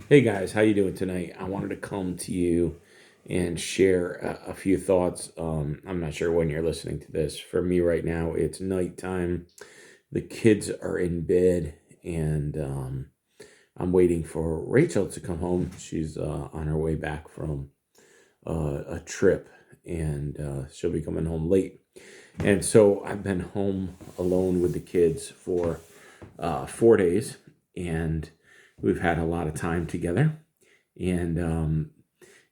Hey guys, how you doing tonight? I wanted to come to you and share a few thoughts. I'm not sure when you're listening to this. For me right now, it's nighttime. The kids are in bed, and I'm waiting for Rachel to come home. She's on her way back from a trip, and she'll be coming home late. And so I've been home alone with the kids for 4 days, and we've had a lot of time together. And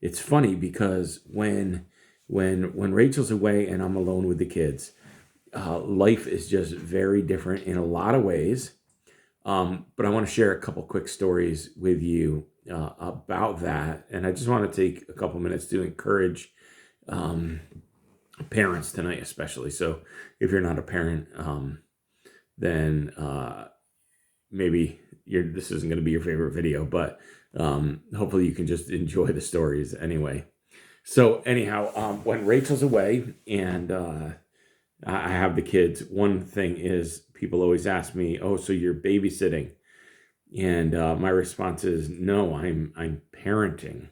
it's funny because when Rachel's away and I'm alone with the kids, life is just very different in a lot of ways. But I want to share a couple quick stories with you about that, and I just want to take a couple minutes to encourage um, parents tonight, especially. So if you're not a parent, then maybe this isn't going to be your favorite video, but hopefully you can just enjoy the stories anyway. So anyhow, when Rachel's away and I have the kids, one thing is people always ask me, "Oh, so you're babysitting?" And my response is, "No, I'm parenting."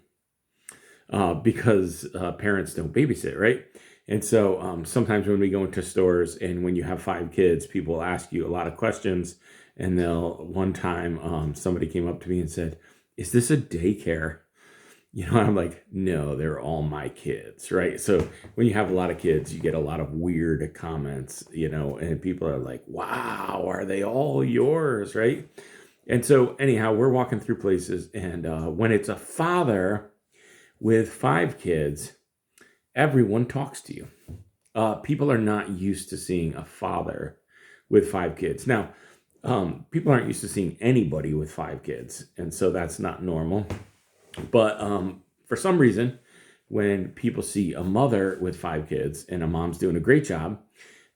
Because parents don't babysit, right? And so sometimes when we go into stores and when you have five kids, people ask you a lot of questions. And one time somebody came up to me and said, "Is this a daycare?" I'm like, "No, they're all my kids," right? So when you have a lot of kids, you get a lot of weird comments, and people are like, "Wow, are they all yours?" Right? And so anyhow, we're walking through places, and when it's a father with five kids, everyone talks to you. People are not used to seeing a father with five kids. Now, people aren't used to seeing anybody with five kids, and so that's not normal. But for some reason, when people see a mother with five kids and a mom's doing a great job,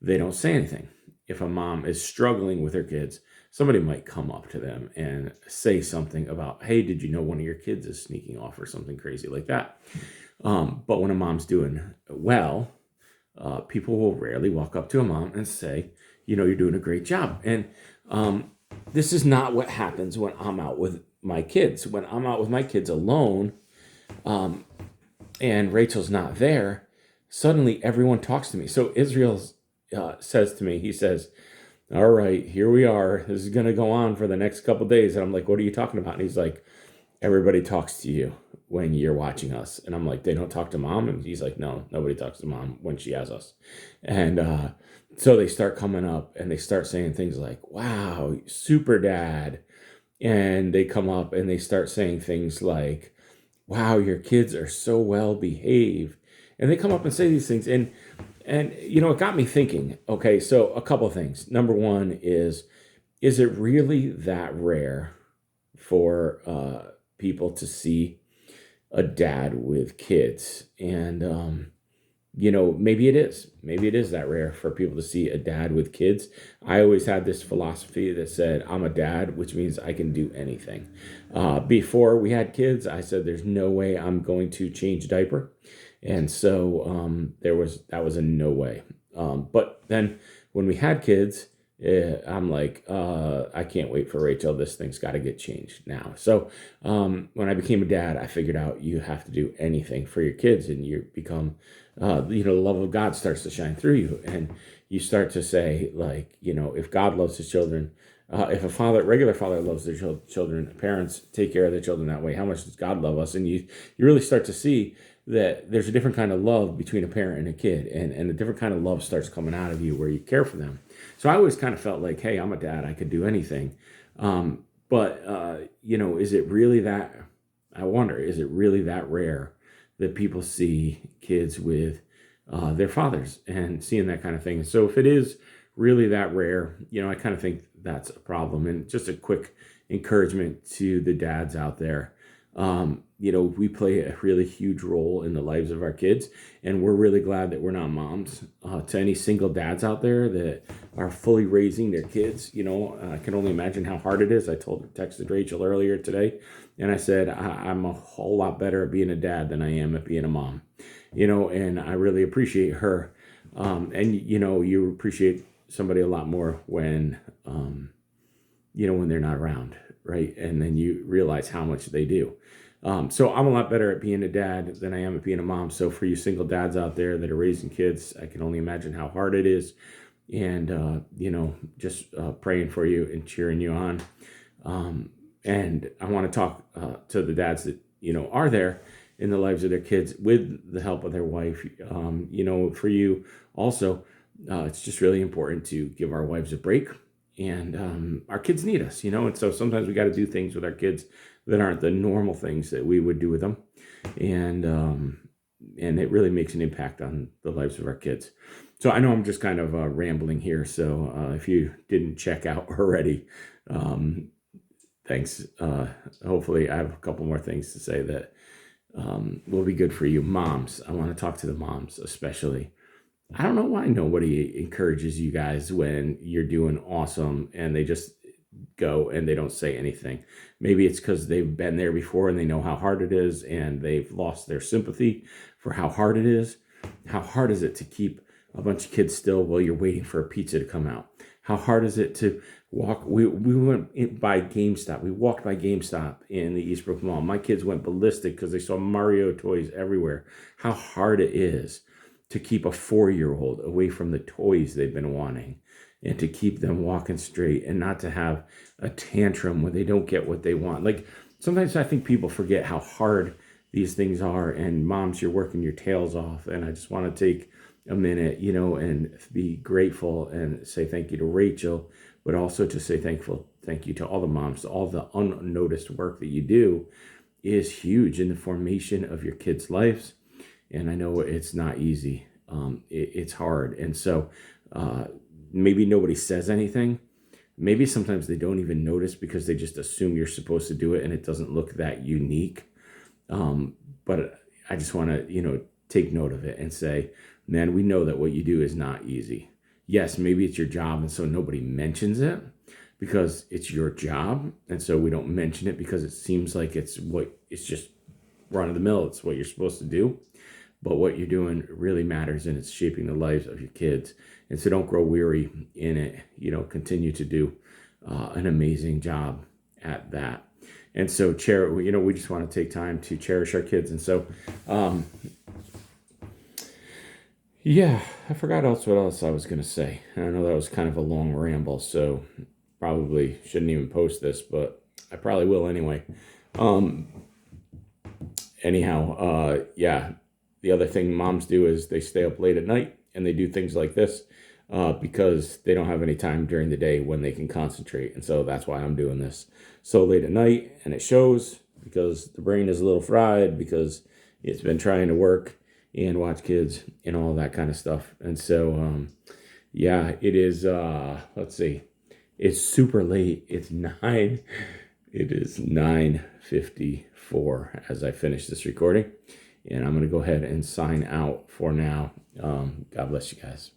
they don't say anything. If a mom is struggling with her kids, somebody might come up to them and say something about, "Hey, did you know one of your kids is sneaking off," or something crazy like that. But when a mom's doing well, people will rarely walk up to a mom and say, "You're doing a great job." And this is not what happens when I'm out with my kids. When I'm out with my kids alone, um, and Rachel's not there, suddenly everyone talks to me. So Israel says to me, he says, "All right, here we are. This is going to go on for the next couple days." And I'm like, "What are you talking about?" And he's like, "Everybody talks to you when you're watching us." And I'm like, "They don't talk to mom?" And he's like, "No, nobody talks to mom when she has us." And so they start coming up and they start saying things like, "Wow, super dad." And they come up and they start saying things like, "Wow, your kids are so well behaved." And they come up and say these things. And it got me thinking, okay, so a couple of things. Number one is it really that rare for people to see a dad with kids? And maybe it is. Maybe it is that rare for people to see a dad with kids. I always had this philosophy that said, I'm a dad, which means I can do anything. Before we had kids, I said, there's no way I'm going to change a diaper. And so that was a no way. But then when we had kids, I'm like, I can't wait for Rachel. This thing's got to get changed now. So when I became a dad, I figured out you have to do anything for your kids, and you become, the love of God starts to shine through you, and you start to say, like, if God loves his children, if regular father loves their children, parents take care of their children that way, how much does God love us? And you really start to see that there's a different kind of love between a parent and a kid, and a different kind of love starts coming out of you where you care for them. So I always kind of felt like, hey, I'm a dad, I could do anything. But is it really that? I wonder, is it really that rare that people see kids with their fathers and seeing that kind of thing? So if it is really that rare, I kind of think that's a problem. And just a quick encouragement to the dads out there. We play a really huge role in the lives of our kids, and we're really glad that we're not moms. To any single dads out there that are fully raising their kids, I can only imagine how hard it is. Texted Rachel earlier today, and I said, I'm a whole lot better at being a dad than I am at being a mom, and I really appreciate her. And you appreciate somebody a lot more when, when they're not around, right? And then you realize how much they do. So I'm a lot better at being a dad than I am at being a mom. So for you single dads out there that are raising kids, I can only imagine how hard it is. And, just praying for you and cheering you on. And I want to talk to the dads that, are there in the lives of their kids with the help of their wife. For you also, it's just really important to give our wives a break. And our kids need us, and so sometimes we got to do things with our kids that aren't the normal things that we would do with them. And it really makes an impact on the lives of our kids. So I know I'm just kind of rambling here. So if you didn't check out already, thanks. Hopefully I have a couple more things to say that will be good for you. Moms, I want to talk to the moms especially. I don't know why nobody encourages you guys when you're doing awesome and they just go and they don't say anything. Maybe it's because they've been there before and they know how hard it is and they've lost their sympathy for how hard it is. How hard is it to keep a bunch of kids still while you're waiting for a pizza to come out? How hard is it to walk? We went by GameStop. We walked by GameStop in the Eastbrook Mall. My kids went ballistic because they saw Mario toys everywhere. How hard it is to keep a 4-year-old away from the toys they've been wanting and to keep them walking straight and not to have a tantrum when they don't get what they want. Like sometimes I think people forget how hard these things are, and moms, you're working your tails off. And I just want to take a minute, and be grateful and say thank you to Rachel, but also to say thank you to all the moms. All the unnoticed work that you do is huge in the formation of your kids' lives. And I know it's not easy. It's hard. And so maybe nobody says anything. Maybe sometimes they don't even notice because they just assume you're supposed to do it and it doesn't look that unique. But I just want to, take note of it and say, man, we know that what you do is not easy. Yes, maybe it's your job. And so nobody mentions it because it's your job. And so we don't mention it because it seems like it's just run of the mill. It's what you're supposed to do. But what you're doing really matters, and it's shaping the lives of your kids. And so don't grow weary in it. Continue to do an amazing job at that. And so, we just want to take time to cherish our kids. And so, I forgot what else I was going to say. I know that was kind of a long ramble, so probably shouldn't even post this, but I probably will anyway. The other thing moms do is they stay up late at night and they do things like this because they don't have any time during the day when they can concentrate. And so that's why I'm doing this so late at night. And it shows because the brain is a little fried because it's been trying to work and watch kids and all that kind of stuff. And so, it is, let's see, it's super late. It is 9:54 as I finish this recording. And I'm going to go ahead and sign out for now. God bless you guys.